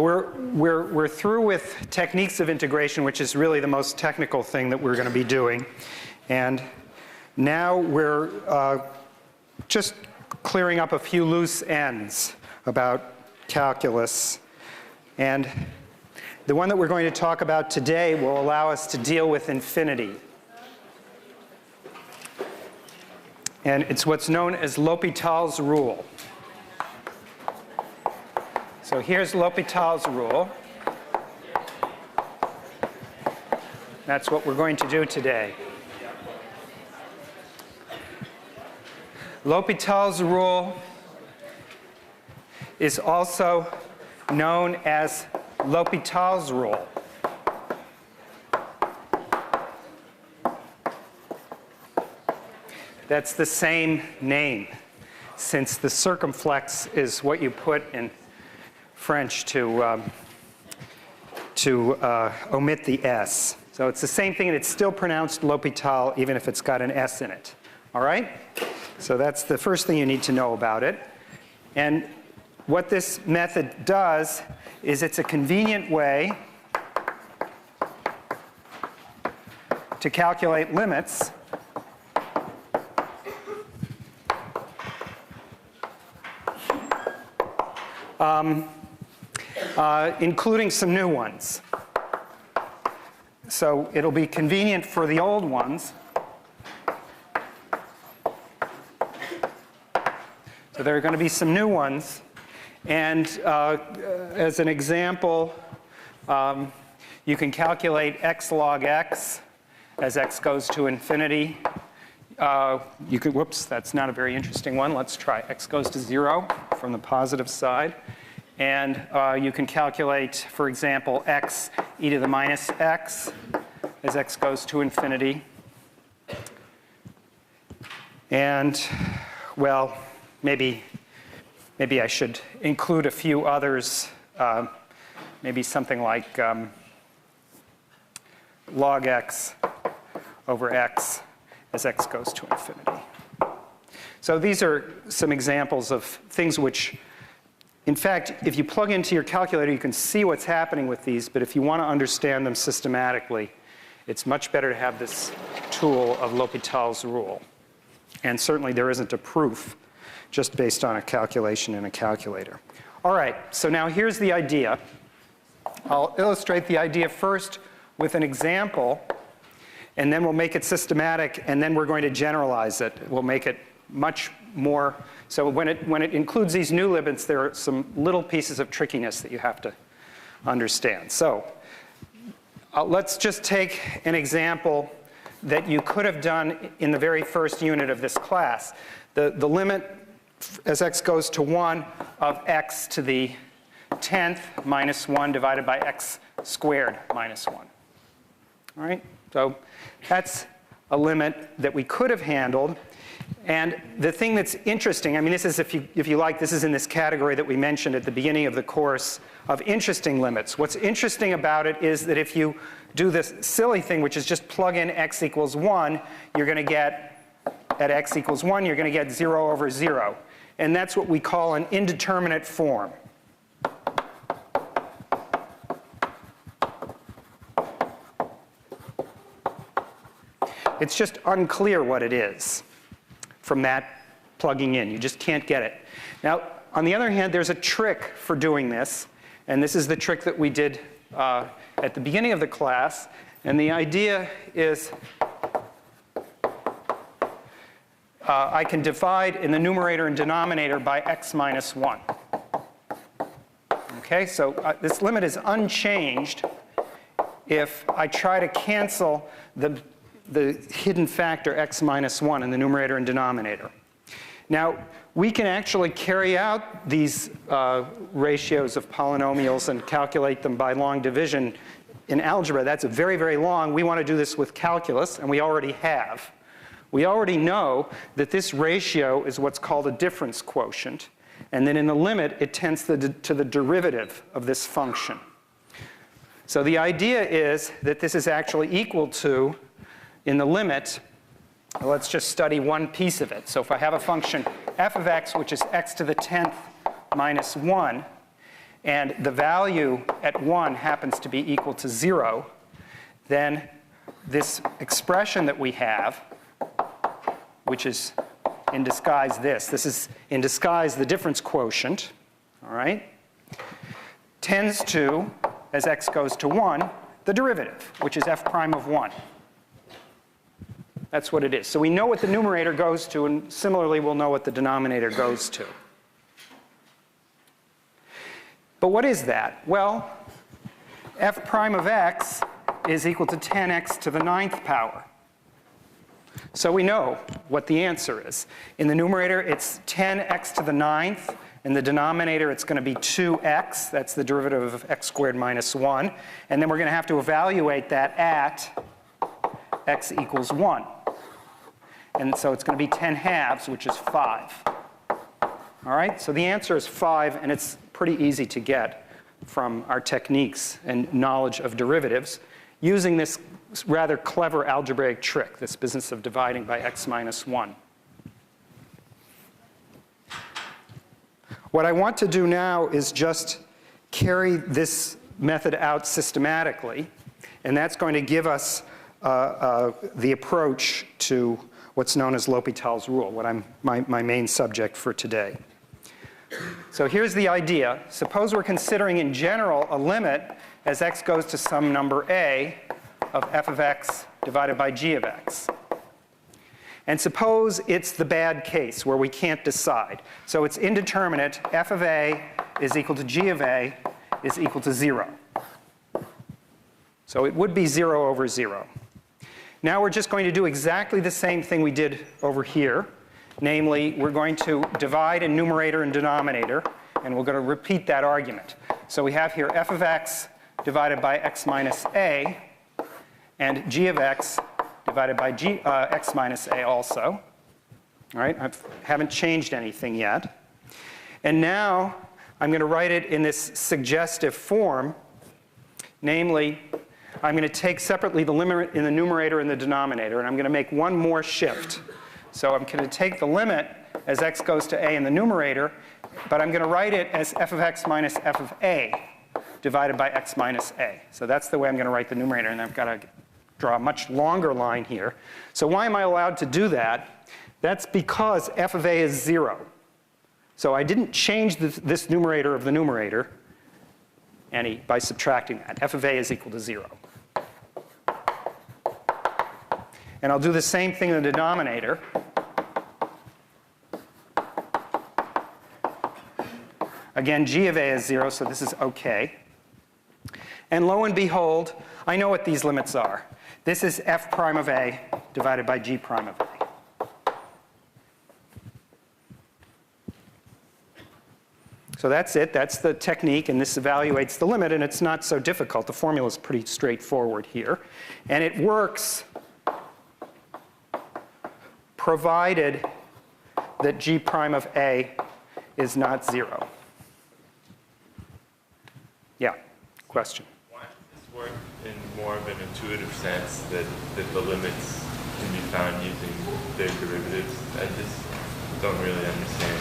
We're through with techniques of integration, which is really the most technical thing that we're going to be doing. And now we're just clearing up a few loose ends about calculus. And the one that we're going to talk about today will allow us to deal with infinity. And it's what's known as L'Hopital's rule. So here's L'Hopital's rule. That's what we're going to do today. L'Hopital's rule is also known as L'Hopital's rule. That's the same name, since the circumflex is what you put in French to omit the S. So it's the same thing, and it's still pronounced L'Hopital, even if it's got an S in it. All right? So that's the first thing you need to know about it. And what this method does is it's a convenient way to calculate limits including some new ones. So it'll be convenient for the old ones. So there are going to be some new ones. And as an example, you can calculate x log x as x goes to infinity. You could, whoops, that's not a very interesting one. Let's try x goes to 0 from the positive side. And you can calculate, for example, x e to the minus x as x goes to infinity. And, well, maybe I should include a few others, maybe something like log x over x as x goes to infinity. So these are some examples of things which, in fact, if you plug into your calculator, you can see what's happening with these, but if you want to understand them systematically, it's much better to have this tool of L'Hopital's rule. And certainly there isn't a proof just based on a calculation in a calculator. All right, so now here's the idea. I'll illustrate the idea first with an example, and then we'll make it systematic, and then we're going to generalize it. We'll make it much more. So when it includes these new limits, there are some little pieces of trickiness that you have to understand. So let's just take an example that you could have done in the very first unit of this class. The limit as x goes to 1 of x to the 10th minus 1 divided by x squared minus 1. All right? So that's a limit that we could have handled. And the thing that's interesting, I mean, this is, if you like, this is in this category that we mentioned at the beginning of the course of interesting limits. What's interesting about it is that if you do this silly thing, which is just plug in x equals 1, you're going to get, at x equals 1, you're going to get 0 over 0. And that's what we call an indeterminate form. It's just unclear what it is from that plugging in. You just can't get it. Now, on the other hand, there's a trick for doing this. And this is the trick that we did at the beginning of the class. And the idea is I can divide in the numerator and denominator by x minus 1. Okay, so this limit is unchanged if I try to cancel the hidden factor x minus 1 in the numerator and denominator. Now, we can actually carry out these ratios of polynomials and calculate them by long division in algebra. That's very, very long. We want to do this with calculus, and we already have. We already know that this ratio is what's called a difference quotient, and then in the limit, it tends to the derivative of this function. So the idea is that this is actually equal to, in the limit, let's just study one piece of it. So if I have a function f of x, which is x to the 10th minus 1, and the value at 1 happens to be equal to 0, then this expression that we have, which is in disguise this is in disguise the difference quotient, all right, tends to, as x goes to 1, the derivative, which is f prime of 1. That's what it is. So we know what the numerator goes to, and similarly we'll know what the denominator goes to. But what is that? Well, f prime of x is equal to 10x to the 9th power. So we know what the answer is. In the numerator, it's 10x to the 9th. In the denominator, it's going to be 2x. That's the derivative of x squared minus 1. And then we're going to have to evaluate that at x equals 1. And so it's going to be 10 halves, which is 5. All right? So the answer is 5, and it's pretty easy to get from our techniques and knowledge of derivatives using this rather clever algebraic trick, this business of dividing by x minus 1. What I want to do now is just carry this method out systematically, and that's going to give us the approach to what's known as L'Hopital's rule, my main subject for today. So here's the idea. Suppose we're considering in general a limit as x goes to some number a of f of x divided by g of x. And suppose it's the bad case where we can't decide. So it's indeterminate. F of a is equal to g of a is equal to 0. So it would be 0 over 0. Now we're just going to do exactly the same thing we did over here. Namely, we're going to divide in numerator and denominator, and we're going to repeat that argument. So we have here f of x divided by x minus a, and g of x divided by x minus a also. All right, I haven't changed anything yet. And now I'm going to write it in this suggestive form. Namely, I'm going to take separately the limit in the numerator and the denominator, and I'm going to make one more shift. So I'm going to take the limit as x goes to a in the numerator, but I'm going to write it as f of x minus f of a divided by x minus a. So that's the way I'm going to write the numerator, and I've got to draw a much longer line here. So why am I allowed to do that? That's because f of a is 0. So I didn't change this numerator of the numerator by subtracting that. F of a is equal to 0. And I'll do the same thing in the denominator. Again, g of a is 0, so this is OK. And lo and behold, I know what these limits are. This is f prime of a divided by g prime of a. So that's it. That's the technique, and this evaluates the limit, and it's not so difficult. The formula is pretty straightforward here. And it works provided that g prime of a is not 0. Yeah, question? Why does this work in more of an intuitive sense that the limits can be found using their derivatives? I just don't really understand.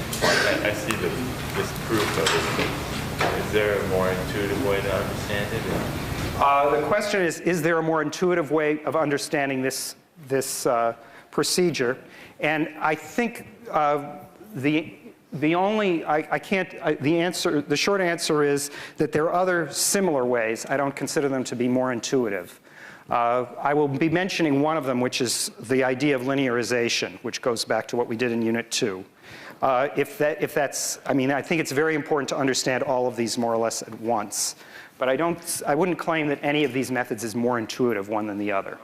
I see this proof of it. Is there a more intuitive way to understand it? The question is there a more intuitive way of understanding this procedure? And I think the short answer is that there are other similar ways. I don't consider them to be more intuitive. I will be mentioning one of them, which is the idea of linearization, which goes back to what we did in Unit 2. I think it's very important to understand all of these more or less at once. But I wouldn't claim that any of these methods is more intuitive one than the other.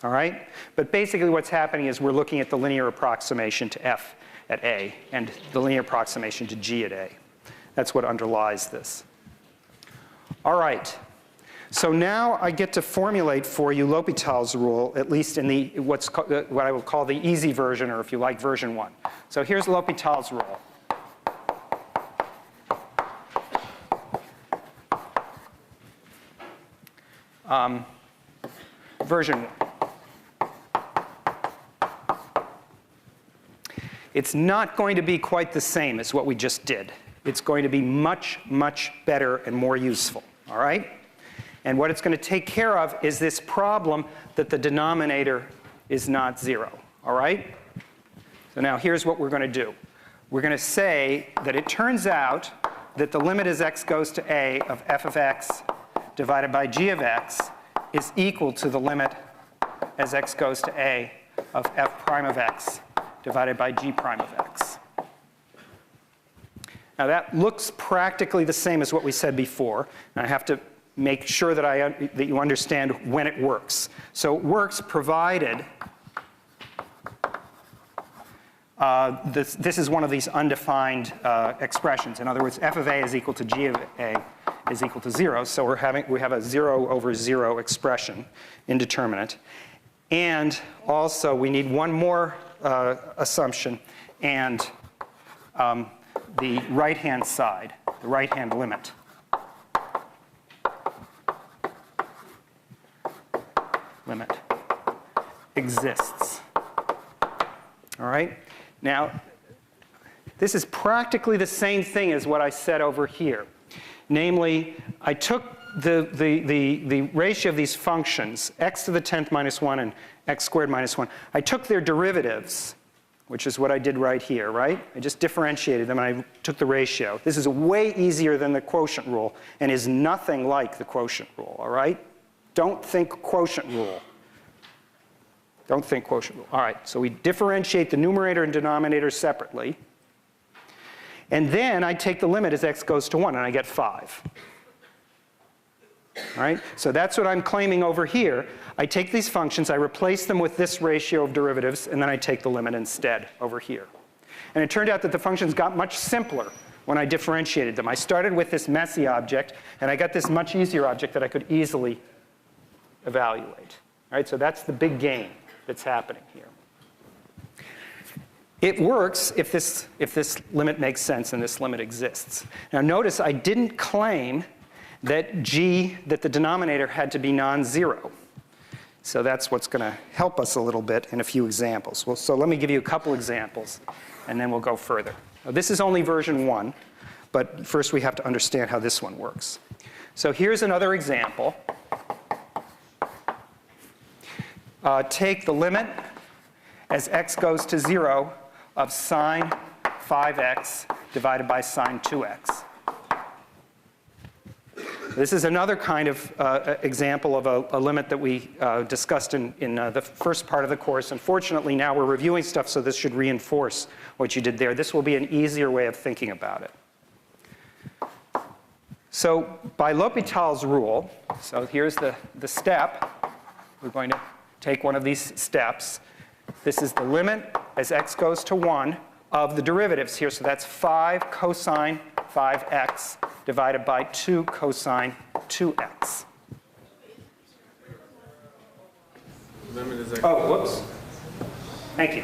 All right? But basically what's happening is we're looking at the linear approximation to f at a and the linear approximation to g at a. That's what underlies this. All right. So now I get to formulate for you L'Hopital's rule, at least in what I will call the easy version, or if you like, version 1. So here's L'Hopital's rule. Version 1. It's not going to be quite the same as what we just did. it's going to be much, much better and more useful, all right? And what it's going to take care of is this problem that the denominator is not 0, all right? So now here's what we're going to do. We're going to say that it turns out that the limit as x goes to a of f of x divided by g of x is equal to the limit as x goes to a of f prime of x divided by g prime of x. Now that looks practically the same as what we said before, and I have to make sure that, that you understand when it works. So it works provided this is one of these undefined expressions. In other words, f of a is equal to g of a is equal to 0. So we have a 0 over 0 expression, indeterminate. And also, we need one more assumption, and the right-hand side, the right-hand limit. Limit exists. All right? Now, this is practically the same thing as what I said over here. Namely, I took the ratio of these functions, x to the 10th minus 1 and x squared minus 1. I took their derivatives, which is what I did right here, right? I just differentiated them and I took the ratio. This is way easier than the quotient rule and is nothing like the quotient rule, all right? Don't think quotient rule. Don't think quotient rule. All right, so we differentiate the numerator and denominator separately. And then I take the limit as x goes to 1, and I get 5. All right, so that's what I'm claiming over here. I take these functions, I replace them with this ratio of derivatives, and then I take the limit instead over here. And it turned out that the functions got much simpler when I differentiated them. I started with this messy object, and I got this much easier object that I could easily evaluate. All right, so that's the big gain that's happening here. It works if this limit makes sense and this limit exists. Now notice I didn't claim that that the denominator had to be non-zero. So that's what's going to help us a little bit in a few examples. Well, so let me give you a couple examples, and then we'll go further. Now, this is only version 1, but first we have to understand how this one works. So here's another example. Take the limit as x goes to 0 of sine 5x divided by sine 2x. This is another kind of example of a limit that we discussed in the first part of the course. Unfortunately, now we're reviewing stuff, so this should reinforce what you did there. This will be an easier way of thinking about it. So by L'Hopital's rule, so here's the step. We're going to take one of these steps. This is the limit as x goes to 1 of the derivatives here. So that's 5 cosine 5x divided by 2 cosine 2x. Limit is x. Oh, whoops. Thank you.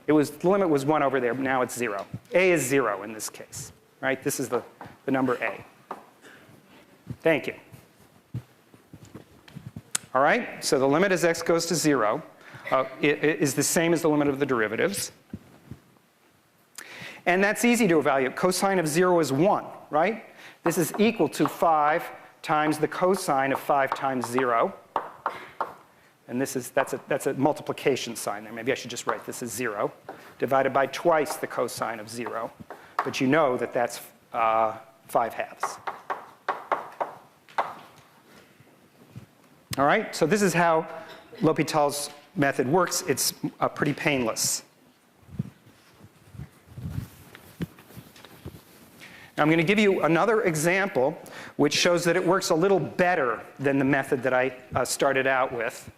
The limit was 1 over there, but now it's 0. A is 0 in this case, right? This is the number a. Thank you. All right, so the limit as x goes to 0 is the same as the limit of the derivatives. And that's easy to evaluate. Cosine of 0 is 1, right? This is equal to 5 times the cosine of 5 times 0. And that's a multiplication sign there. Maybe I should just write this as 0, divided by twice the cosine of 0. But you know that that's 5/2. All right, so this is how L'Hopital's method works. It's pretty painless. Now I'm going to give you another example which shows that it works a little better than the method that I started out with.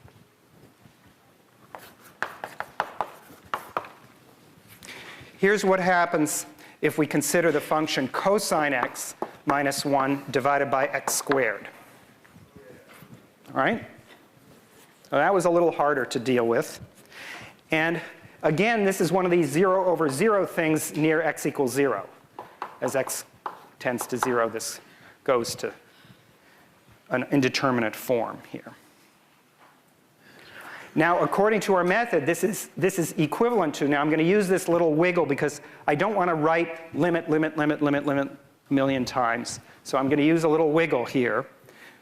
Here's what happens if we consider the function cosine x minus 1 divided by x squared. All right? So that was a little harder to deal with. And again, this is one of these 0 over 0 things near x equals 0. As x tends to 0, this goes to an indeterminate form here. Now, according to our method, this is equivalent to, now I'm going to use this little wiggle because I don't want to write limit a million times. So I'm going to use a little wiggle here.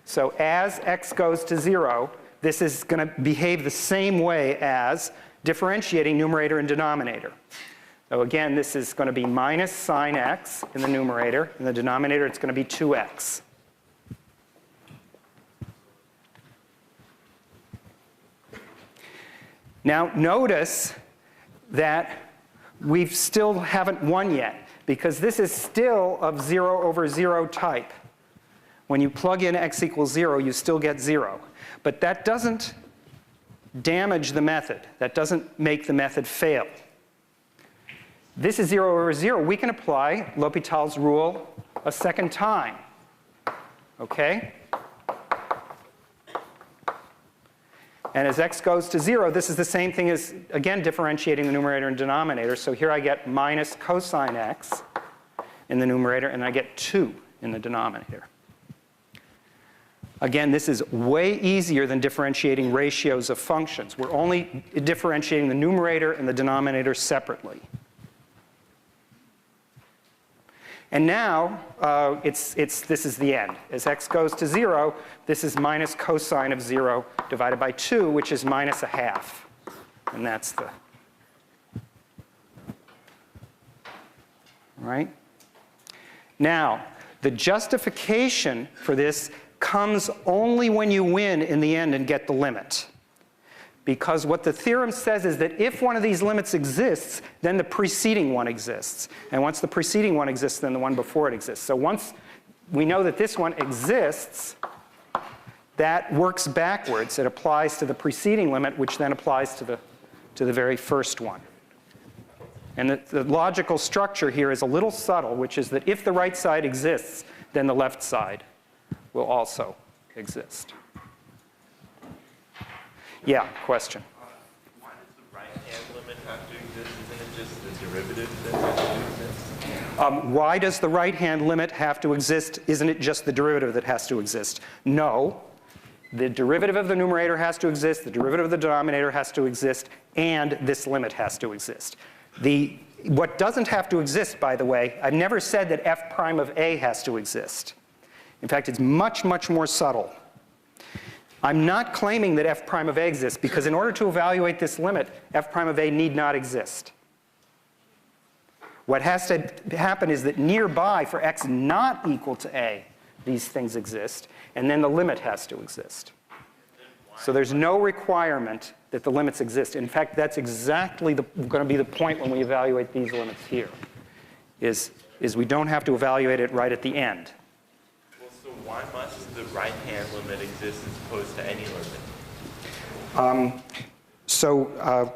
So as x goes to 0, this is going to behave the same way as differentiating numerator and denominator. So again, this is going to be minus sine x in the numerator. In the denominator, it's going to be 2x. Now, notice that we still haven't won yet, because this is still of 0 over 0 type. When you plug in x equals 0, you still get 0. But that doesn't damage the method. That doesn't make the method fail. This is 0 over 0. We can apply L'Hopital's rule a second time. Okay? And as x goes to 0, this is the same thing as, again, differentiating the numerator and denominator. So here I get minus cosine x in the numerator, and I get 2 in the denominator. Again, this is way easier than differentiating ratios of functions. We're only differentiating the numerator and the denominator separately. And now, this is the end. As x goes to 0, this is minus cosine of 0 divided by 2, which is minus a half. And that's the, right? Now, the justification for this comes only when you win in the end and get the limit. Because what the theorem says is that if one of these limits exists, then the preceding one exists. And once the preceding one exists, then the one before it exists. So once we know that this one exists, that works backwards. It applies to the preceding limit, which then applies to the very first one. And the logical structure here is a little subtle, which is that if the right side exists, then the left side will also exist. Yeah, question. Why does the right-hand limit have to exist? Isn't it just the derivative that has to exist? Why does the right-hand limit have to exist? Isn't it just the derivative that has to exist? No. The derivative of the numerator has to exist, the derivative of the denominator has to exist, and this limit has to exist. What doesn't have to exist, by the way, I've never said that f prime of a has to exist. In fact, it's much, much more subtle. I'm not claiming that f prime of a exists, because in order to evaluate this limit, f prime of a need not exist. What has to happen is that nearby, for x not equal to a, these things exist, and then the limit has to exist. So there's no requirement that the limits exist. In fact, that's exactly going to be the point when we evaluate these limits here, is we don't have to evaluate it right at the end. So why must the right-hand limit exist as opposed to any limit?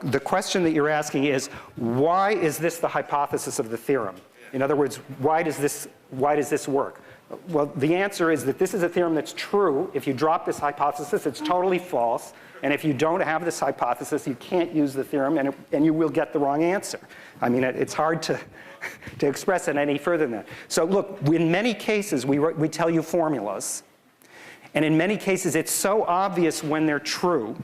The question that you're asking is, why is this the hypothesis of the theorem? In other words, why does this work? Well, the answer is that this is a theorem that's true. If you drop this hypothesis, it's totally false. And if you don't have this hypothesis, you can't use the theorem, and you will get the wrong answer. I mean, it's hard to express it any further than that. So look, in many cases, we tell you formulas. And in many cases, it's so obvious when they're true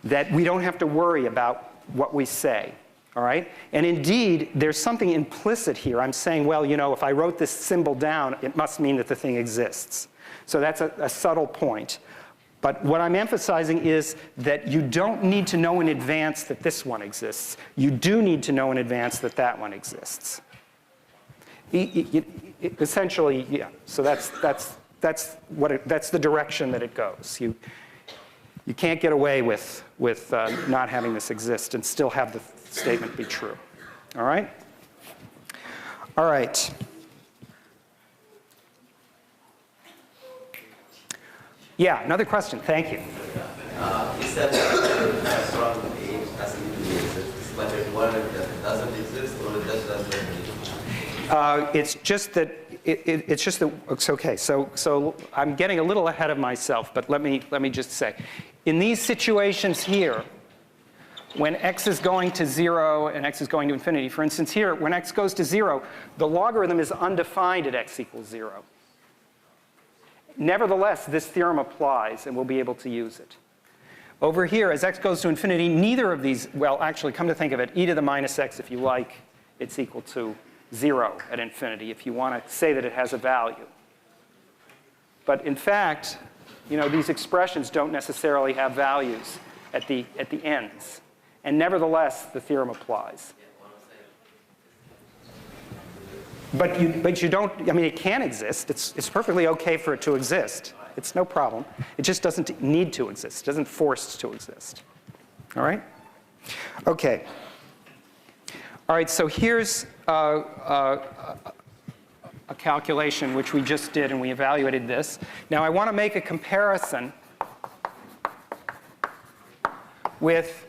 that we don't have to worry about what we say. All right? And indeed, there's something implicit here. I'm saying, well, you know, if I wrote this symbol down, it must mean that the thing exists. So that's a subtle point. But what I'm emphasizing is that you don't need to know in advance that this one exists. You do need to know in advance that that one exists. Essentially, yeah. So that's the direction that it goes. You can't get away with not having this exist and still have the statement be true. All right? All right. Yeah, another question. Thank you. You said strong age doesn't really exist, but what if it doesn't exist or it just doesn't exist? It's just that it's okay. So I'm getting a little ahead of myself, but let me just say, in these situations here, when x is going to 0 and x is going to infinity, for instance here, when x goes to 0, the logarithm is undefined at x equals 0. Nevertheless, this theorem applies, and we'll be able to use it. Over here, as x goes to infinity, neither of these, well, actually, come to think of it, e to the minus x, if you like, it's equal to 0 at infinity, if you want to say that it has a value. But in fact, you know, these expressions don't necessarily have values at the ends. And nevertheless, the theorem applies. But you don't, I mean, it can exist. It's perfectly OK for it to exist. It's no problem. It just doesn't need to exist. It doesn't force to exist. All right? OK. All right, so here's a calculation which we just did, and we evaluated this. Now, I want to make a comparison with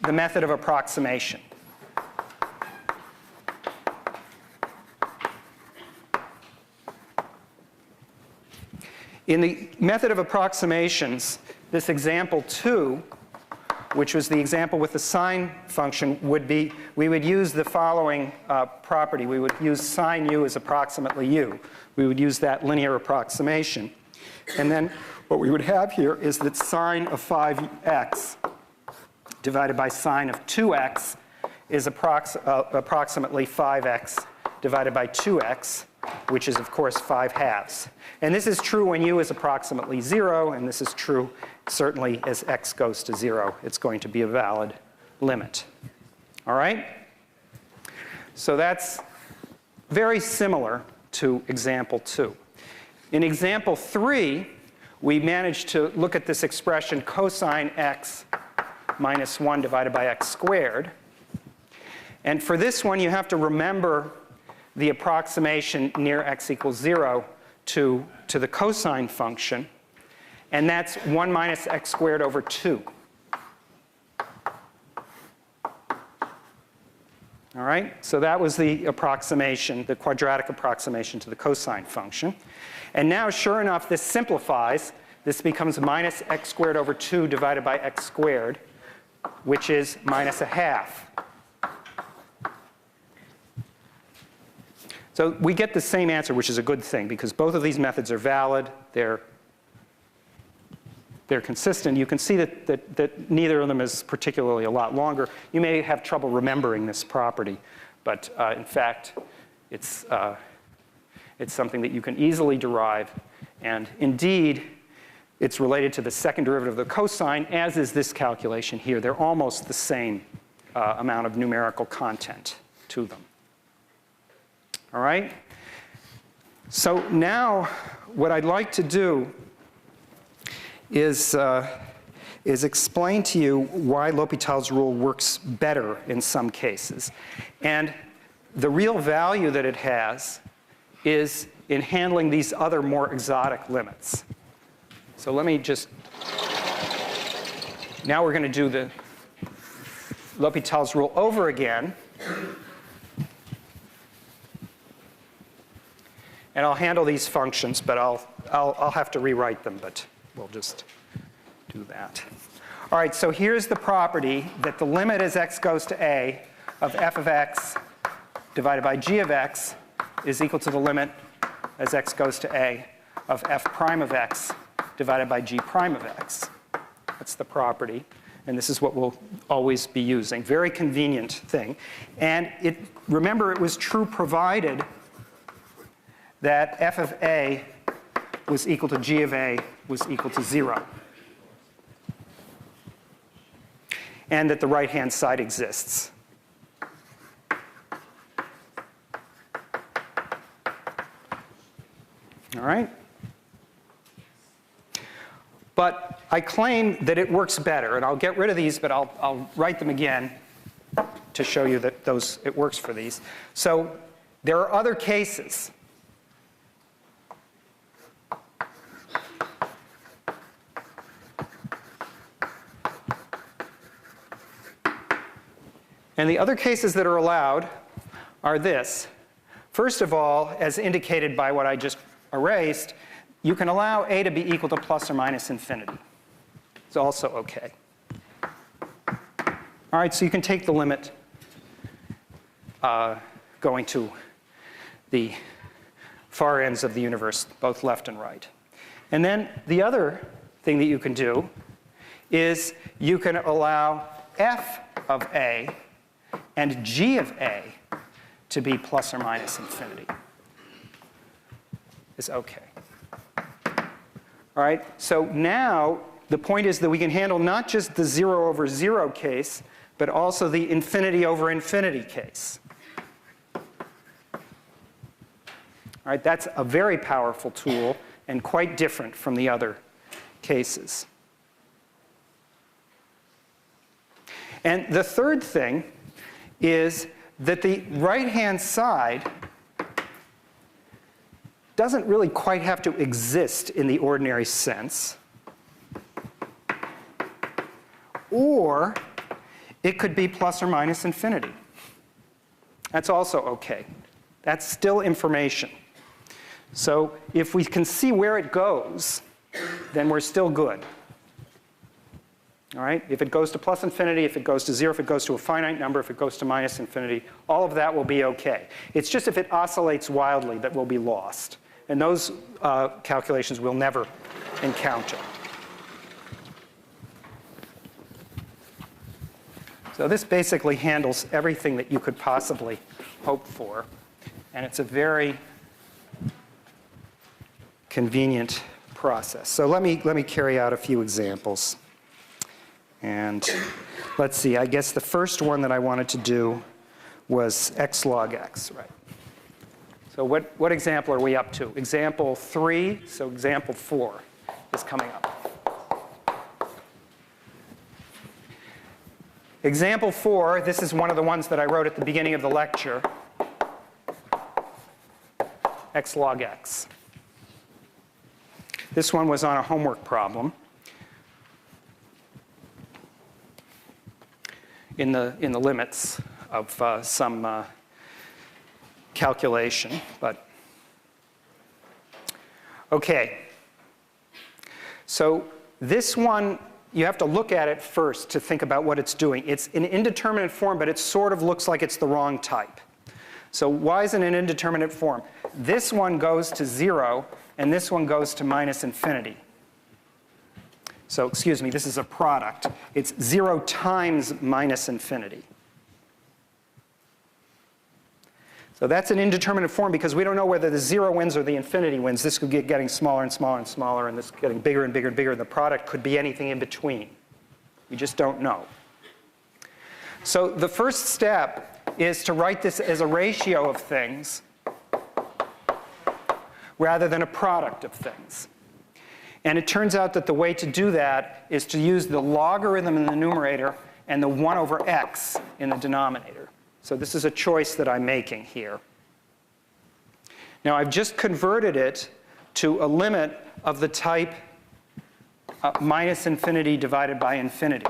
the method of approximation. In the method of approximations, this example 2, which was the example with the sine function, would be, we would use the following property. We would use sine u as approximately u. We would use that linear approximation. And then what we would have here is that sine of 5x divided by sine of 2x is approximately 5x divided by 2x, which is, of course, 5/2. And this is true when u is approximately 0, and this is true certainly as x goes to 0. It's going to be a valid limit. All right? So that's very similar to example 2. In example 3, we managed to look at this expression cosine x minus 1 divided by x squared. And for this one, you have to remember the approximation near x equals 0 to the cosine function. And that's 1 minus x squared over 2. All right? So that was the approximation, the quadratic approximation to the cosine function. And now, sure enough, this simplifies. This becomes minus x squared over 2 divided by x squared, which is minus 1/2. So we get the same answer, which is a good thing, because both of these methods are valid. They're consistent. You can see that neither of them is particularly a lot longer. You may have trouble remembering this property, but in fact, it's something that you can easily derive. And indeed, it's related to the second derivative of the cosine, as is this calculation here. They're almost the same amount of numerical content to them. All right? So now what I'd like to do is explain to you why L'Hopital's rule works better in some cases. And the real value that it has is in handling these other more exotic limits. So let me just, now we're going to do the L'Hopital's rule over again. And I'll handle these functions, but I'll have to rewrite them, but we'll just do that. All right, so here's the property that the limit as x goes to a of f of x divided by g of x is equal to the limit as x goes to a of f prime of x divided by g prime of x. That's the property. And this is what we'll always be using. Very convenient thing. And remember, it was true provided that f of a was equal to g of a was equal to 0. And that the right-hand side exists. All right? But I claim that it works better. And I'll get rid of these, but I'll write them again to show you that it works for these. So there are other cases. And the other cases that are allowed are this. First of all, as indicated by what I just erased, you can allow a to be equal to plus or minus infinity. It's also OK. All right, so you can take the limit going to the far ends of the universe, both left and right. And then the other thing that you can do is you can allow f of a and g of a to be plus or minus infinity. Is okay. All right, so now the point is that we can handle not just the 0 over 0 case, but also the infinity over infinity case. All right, that's a very powerful tool and quite different from the other cases. And the third thing is that the right-hand side doesn't really quite have to exist in the ordinary sense. Or it could be plus or minus infinity. That's also okay. That's still information. So if we can see where it goes, then we're still good. All right? If it goes to plus infinity, if it goes to 0, if it goes to a finite number, if it goes to minus infinity, all of that will be okay. It's just if it oscillates wildly that will be lost. And those calculations we'll never encounter. So this basically handles everything that you could possibly hope for. And it's a very convenient process. So let me carry out a few examples. And let's see, I guess the first one that I wanted to do was x log x, right? So what example are we up to? Example 3, so example 4 is coming up. Example 4, this is one of the ones that I wrote at the beginning of the lecture. X log x. This one was on a homework problem. In the limits of some calculation, but okay. So this one, you have to look at it first to think about what it's doing. It's an indeterminate form, but it sort of looks like it's the wrong type. So why is it an indeterminate form? This one goes to 0, and this one goes to minus infinity. So, excuse me, this is a product. It's 0 times minus infinity. So that's an indeterminate form because we don't know whether the 0 wins or the infinity wins. This could get getting smaller and smaller and smaller, and this getting bigger and bigger and bigger. And the product could be anything in between. We just don't know. So the first step is to write this as a ratio of things rather than a product of things. And it turns out that the way to do that is to use the logarithm in the numerator and the 1 over x in the denominator. So this is a choice that I'm making here. Now I've just converted it to a limit of the type minus infinity divided by infinity.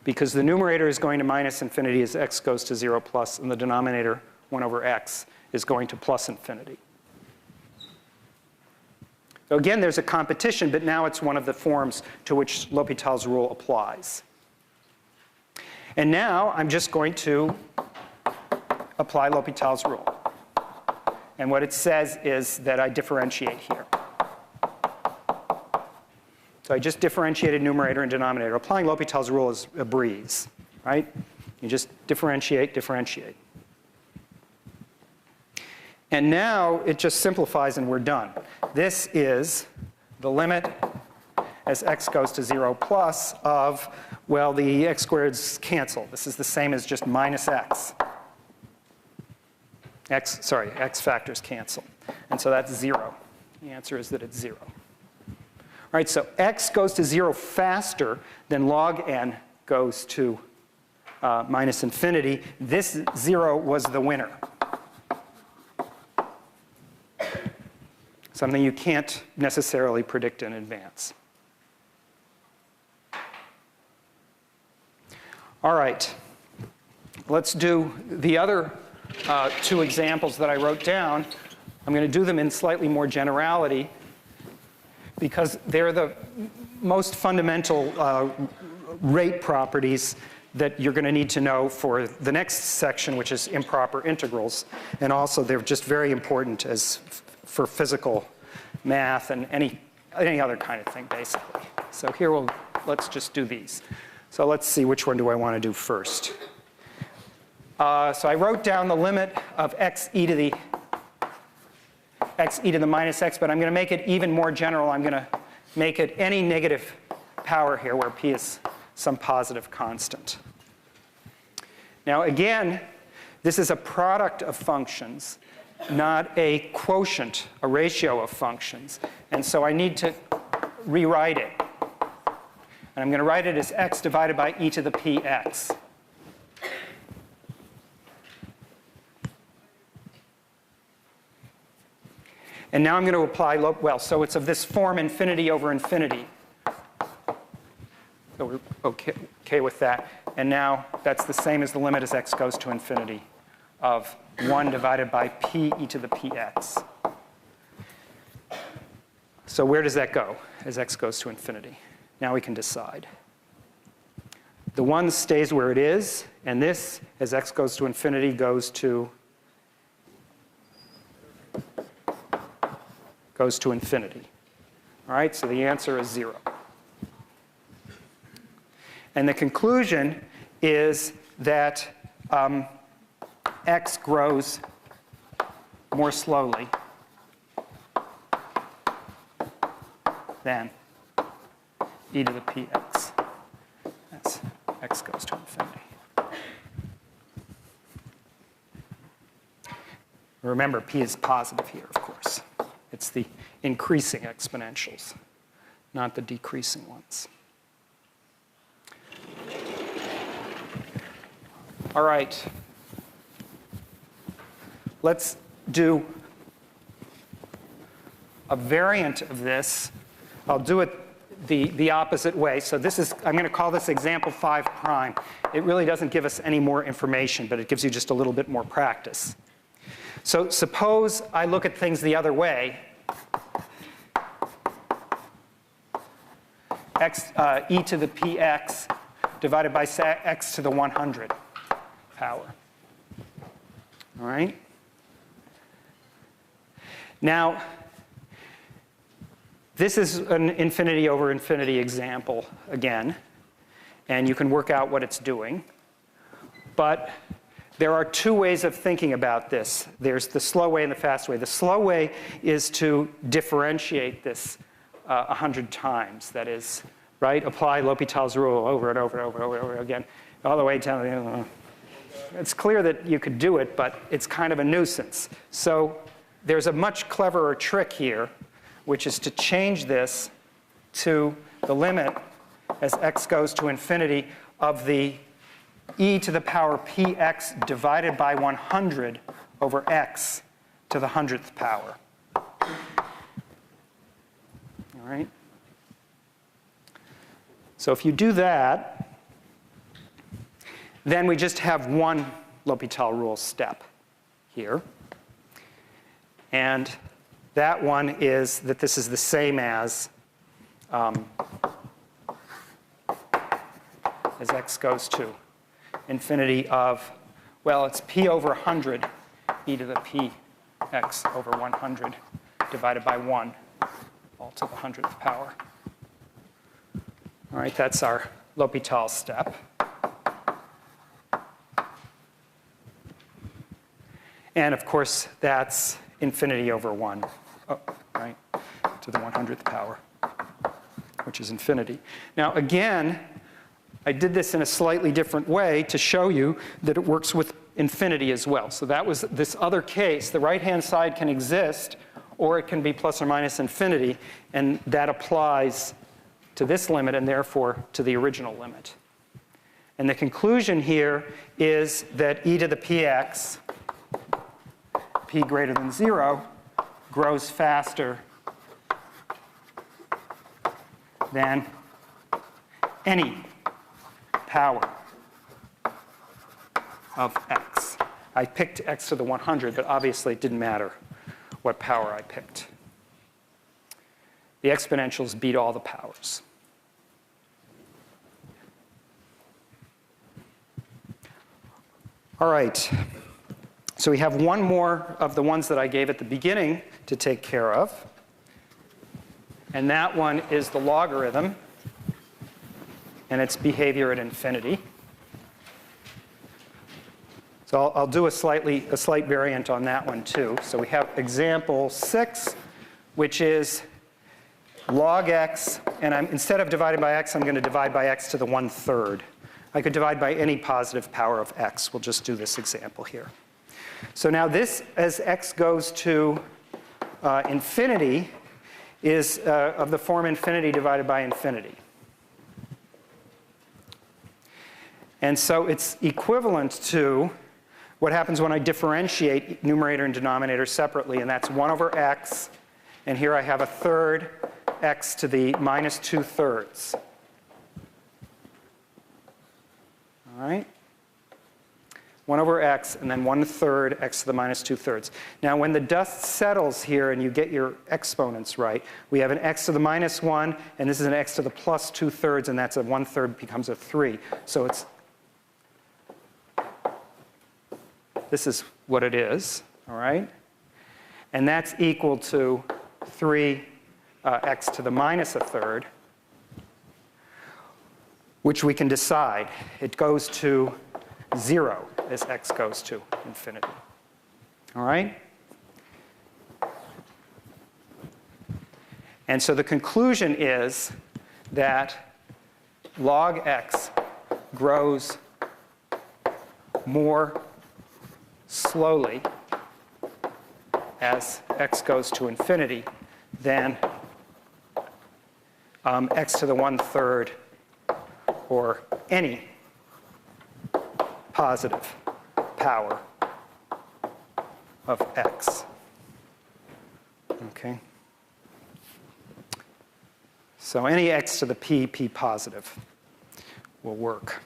Because the numerator is going to minus infinity as x goes to 0 plus, and the denominator 1 over x is going to plus infinity. So again, there's a competition, but now it's one of the forms to which L'Hopital's rule applies. And now I'm just going to apply L'Hopital's rule. And what it says is that I differentiate here. So I just differentiated numerator and denominator. Applying L'Hopital's rule is a breeze, right? You just differentiate, differentiate. And now it just simplifies and we're done. This is the limit as x goes to 0 plus of, well, the x squareds cancel. This is the same as just minus x. X factors cancel. And so that's 0. The answer is that it's 0. All right, so x goes to 0 faster than log n goes to minus infinity. This 0 was the winner. Something you can't necessarily predict in advance. All right, let's do the other 2 examples that I wrote down. I'm going to do them in slightly more generality because they're the most fundamental rate properties that you're going to need to know for the next section, which is improper integrals. And also, they're just very important as for physical math and any any other kind of thing, basically. So here let's just do these. So let's see, which one do I want to do first? So I wrote down the limit of x e to the minus x, but I'm going to make it even more general. I'm going to make it any negative power here, where p is some positive constant. Now again, this is a product of functions, not a quotient, a ratio of functions. And so I need to rewrite it. And I'm going to write it as x divided by e to the px. And now I'm going to apply, well, so it's of this form infinity over infinity. So we're okay with that. And now that's the same as the limit as x goes to infinity of 1 divided by p e to the px. So where does that go as x goes to infinity? Now we can decide. The 1 stays where it is, and this, as x goes to infinity, goes to infinity. All right, so the answer is 0. And the conclusion is that x grows more slowly than e to the px as x goes to infinity. Remember, p is positive here, of course. It's the increasing exponentials, not the decreasing ones. All right. Let's do a variant of this. I'll do it the opposite way. So this is, I'm going to call this example 5 prime. It really doesn't give us any more information, but it gives you just a little bit more practice. So suppose I look at things the other way. E to the px divided by x to the 100 power. All right? Now, this is an infinity over infinity example again, and you can work out what it's doing. But there are 2 ways of thinking about this. There's the slow way and the fast way. The slow way is to differentiate this 100 times. That is, right? Apply L'Hopital's rule over and over and over and over, and over again, all the way down. It's clear that you could do it, but it's kind of a nuisance. So there's a much cleverer trick here, which is to change this to the limit as x goes to infinity of the e to the power px divided by 100 over x to the 100th power. All right? So if you do that, then we just have one L'Hopital rule step here. And that one is that this is the same as x goes to infinity of, well, it's p over 100 e to the px over 100 divided by 1, all to the 100th power. All right, that's our L'Hopital step. And of course, that's infinity over 1, right, to the 100th power, which is infinity. Now again, I did this in a slightly different way to show you that it works with infinity as well. So that was this other case. The right-hand side can exist, or it can be plus or minus infinity, and that applies to this limit and therefore to the original limit. And the conclusion here is that e to the px, p greater than 0, grows faster than any power of x. I picked x to the 100, but obviously it didn't matter what power I picked. The exponentials beat all the powers. All right. So we have one more of the ones that I gave at the beginning to take care of. And that one is the logarithm and its behavior at infinity. So I'll do a slight variant on that one too. So we have example 6, which is log x, and instead of dividing by x, I'm going to divide by x to the 1/3. I could divide by any positive power of x. We'll just do this example here. So now this, as x goes to infinity, is of the form infinity divided by infinity. And so it's equivalent to what happens when I differentiate numerator and denominator separately, and that's 1 over x, and here I have a third x to the minus 2/3. All right? 1 over x, and then 1/3 x to the minus 2/3. Now, when the dust settles here and you get your exponents right, we have an x to the minus 1, and this is an x to the plus 2/3, and that's a 1/3 becomes a 3. So this is what it is, all right? And that's equal to 3x to the minus 1/3, which we can decide. It goes to 0 as x goes to infinity. All right? And so the conclusion is that log x grows more slowly as x goes to infinity than x to the 1/3 or any positive power of x. Okay? So any x to the p positive will work.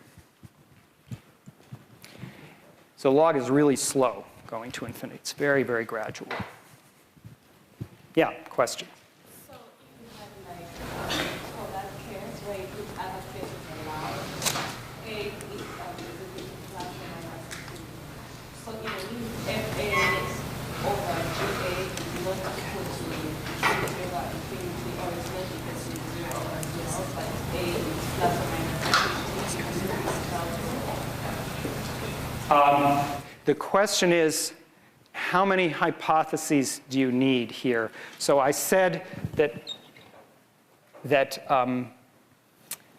So log is really slow going to infinity. It's very, very gradual. Yeah, question? So if you have like, for that case where you put other cases allowed, A is plus or minus 2. So it means FA over GA is not equal to 3 over infinity, or it's not equal to 0 over 0, but A is plus or minus 2. The question is, how many hypotheses do you need here? So I said that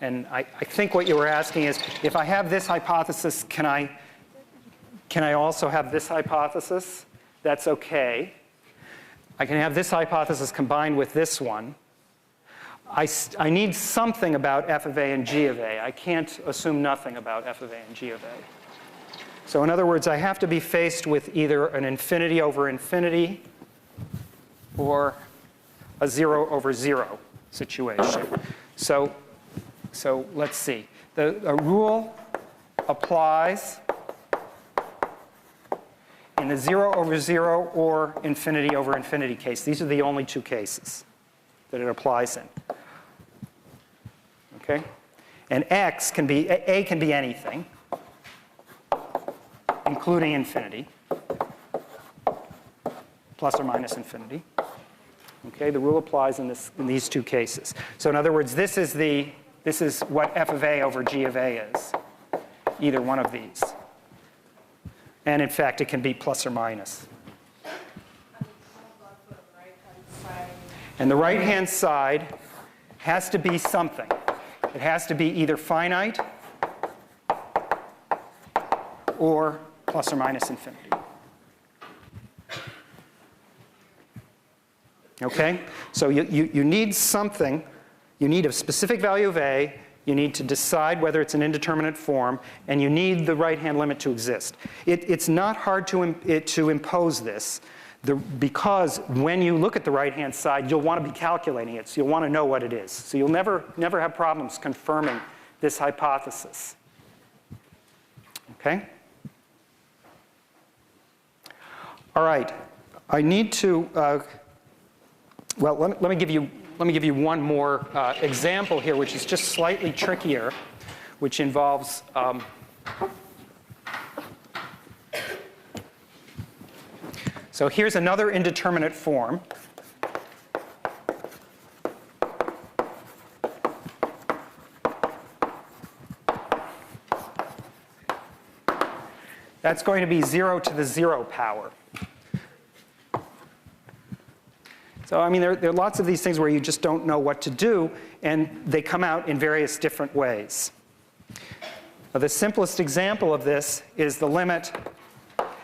and I think what you were asking is, if I have this hypothesis, can I also have this hypothesis? That's okay. I can have this hypothesis combined with this one. I need something about f of a and g of a. I can't assume nothing about f of a and g of a. So in other words, I have to be faced with either an infinity over infinity or a 0 over 0 situation. So let's see. A rule applies in the 0 over 0 or infinity over infinity case. These are the only two cases that it applies in. Okay? And x can be, a can be anything, including infinity, plus or minus infinity. Okay, the rule applies in these two cases. So in other words, this is what f of a over g of a is, either one of these. And in fact, it can be plus or minus. And the right-hand side has to be something. It has to be either finite or plus or minus infinity. Okay? So you need something. You need a specific value of a. You need to decide whether it's an indeterminate form. And you need the right-hand limit to exist. It's not hard to impose this, because when you look at the right-hand side, you'll want to be calculating it. So you'll want to know what it is. So you'll never have problems confirming this hypothesis. Okay? All right, I need to, well, let me give you one more example here, which is just slightly trickier, which involves so here's another indeterminate form. That's going to be 0 to the 0 power. So, I mean, there are lots of these things where you just don't know what to do, and they come out in various different ways. Now, the simplest example of this is the limit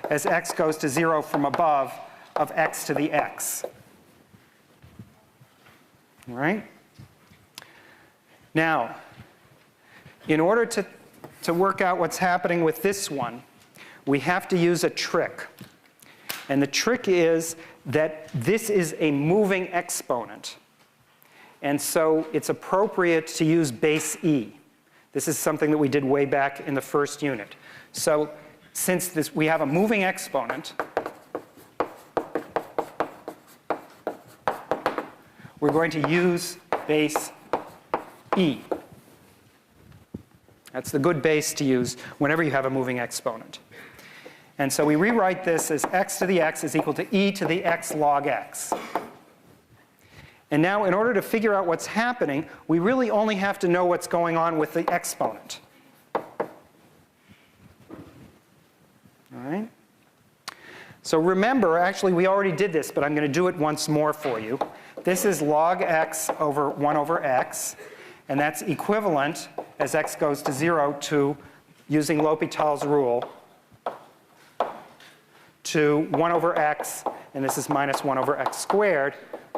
as x goes to 0 from above of x to the x. All right? Now, in order to work out what's happening with this one, we have to use a trick. And the trick is that this is a moving exponent. And so it's appropriate to use base e. This is something that we did way back in the first unit. So since we have a moving exponent, we're going to use base e. That's the good base to use whenever you have a moving exponent. And so we rewrite this as x to the x is equal to e to the x log x. And now in order to figure out what's happening, we really only have to know what's going on with the exponent. All right? So remember, actually we already did this, but I'm going to do it once more for you. This is log x over 1 over x. And that's equivalent, as x goes to 0, to, using L'Hopital's rule, to 1 over x, and this is minus 1 over x squared,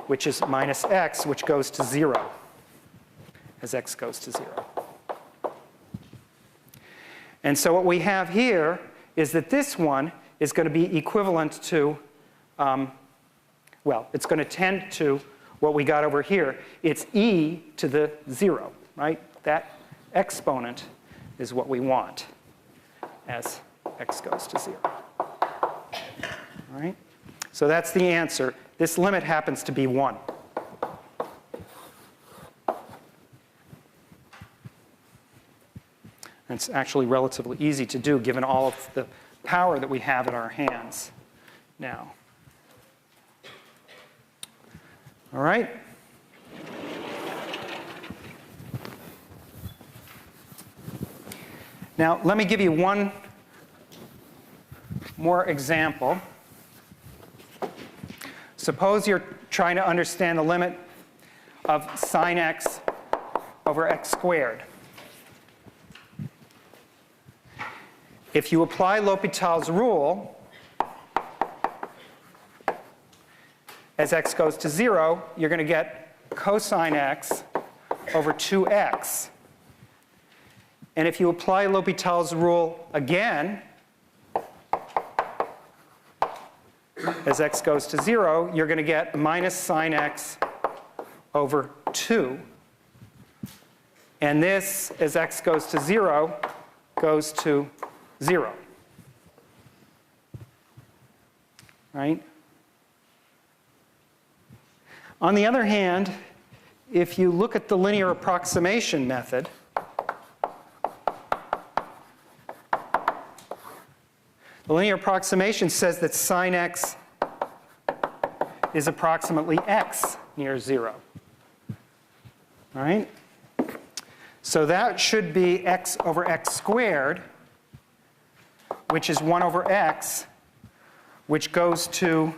which is minus x, which goes to 0, as x goes to 0. And so what we have here is that this one is going to be equivalent to, well, it's going to tend to what we got over here. It's e to the 0, right? That exponent is what we want as x goes to 0. All right? So that's the answer. This limit happens to be 1. And it's actually relatively easy to do given all of the power that we have in our hands now. All right? Now, let me give you one more example. Suppose you're trying to understand the limit of sine x over x squared. If you apply L'Hopital's rule, as x goes to 0, you're going to get cosine x over 2x. And if you apply L'Hopital's rule again, as x goes to 0, you're going to get minus sine x over 2. And this, as x goes to 0, goes to 0. Right? On the other hand, if you look at the linear approximation method, the linear approximation says that sine x is approximately x near 0. All right? So that should be x over x squared, which is 1 over x, which goes to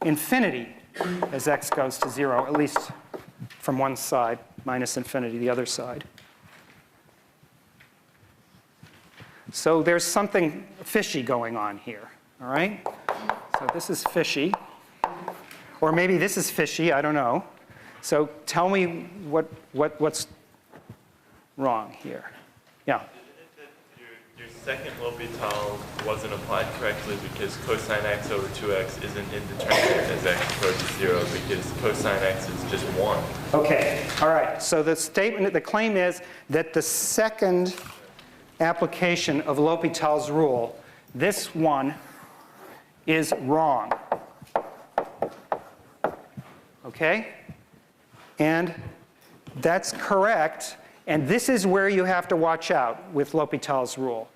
infinity as x goes to 0, at least from one side, minus infinity the other side. So there's something fishy going on here, all right? So this is fishy. Or maybe this is fishy, I don't know. So tell me what's wrong here. Yeah? Your second L'Hopital wasn't applied correctly because cosine x over 2x isn't indeterminate as x goes to 0 because cosine x is just 1. Okay, all right. So the statement, the claim is that the second application of L'Hopital's rule, this one, is wrong. Okay? And that's correct. And this is where you have to watch out with L'Hopital's rule.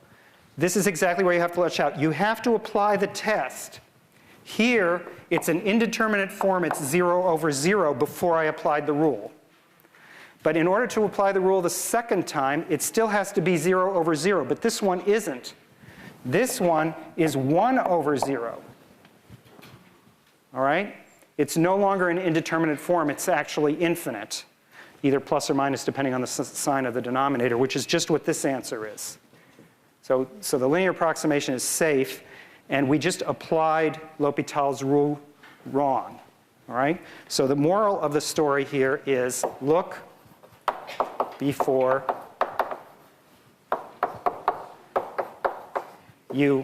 This is exactly where you have to watch out. You have to apply the test. Here, it's an indeterminate form. It's 0 over 0 before I applied the rule. But in order to apply the rule the second time, it still has to be 0 over 0. But this one isn't. This one is 1 over 0. All right? It's no longer an indeterminate form. It's actually infinite, either plus or minus depending on the sign of the denominator, which is just what this answer is. So the linear approximation is safe, and we just applied L'Hopital's rule wrong. All right? So the moral of the story here is look before you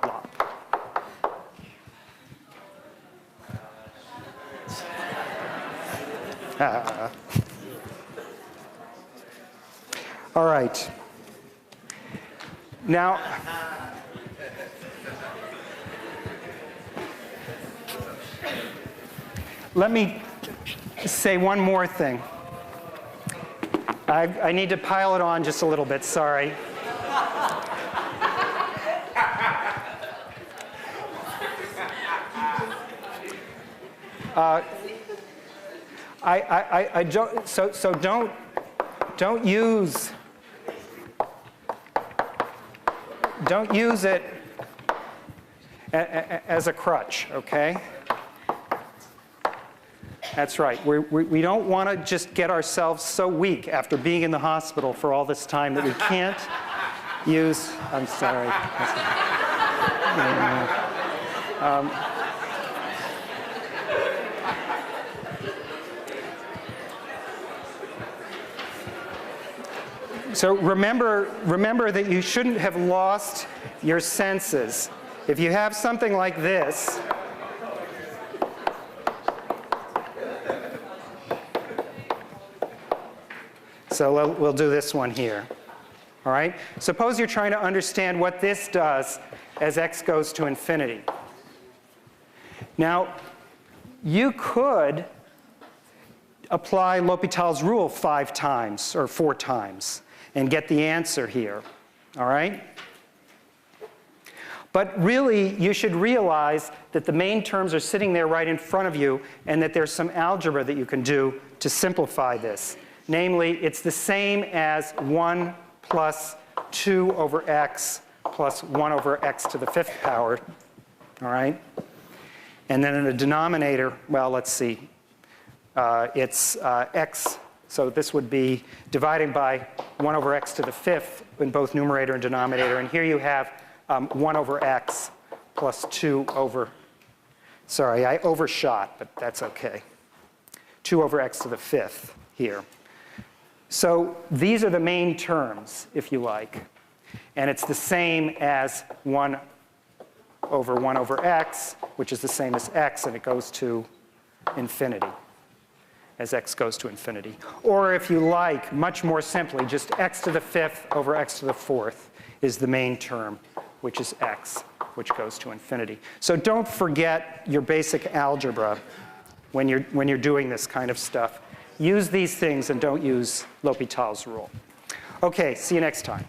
lop. All right. Now, let me say one more thing. I need to pile it on just a little bit, sorry. I don't, so don't use it as a crutch, okay? That's right. We don't want to just get ourselves so weak after being in the hospital for all this time that we can't use, I'm sorry. So remember that you shouldn't have lost your senses. If you have something like this, so we'll do this one here. All right? Suppose you're trying to understand what this does as x goes to infinity. Now, you could apply L'Hopital's rule 5 times or 4 times and get the answer here. All right? But really, you should realize that the main terms are sitting there right in front of you and that there's some algebra that you can do to simplify this. Namely, it's the same as 1 plus 2 over x plus 1 over x to the 5th power. All right? And then in the denominator, well, let's see. It's x, so this would be dividing by 1 over x to the 5th in both numerator and denominator. And here you have 1 over x plus 2 over, sorry, I overshot, but that's okay. 2 over x to the 5th here. So these are the main terms, if you like. And it's the same as 1 over x, which is the same as x, and it goes to infinity as x goes to infinity. Or if you like, much more simply, just x to the 5th over x to the 4th is the main term, which is x, which goes to infinity. So don't forget your basic algebra when you're doing this kind of stuff. Use these things and don't use L'Hopital's rule. Okay, see you next time.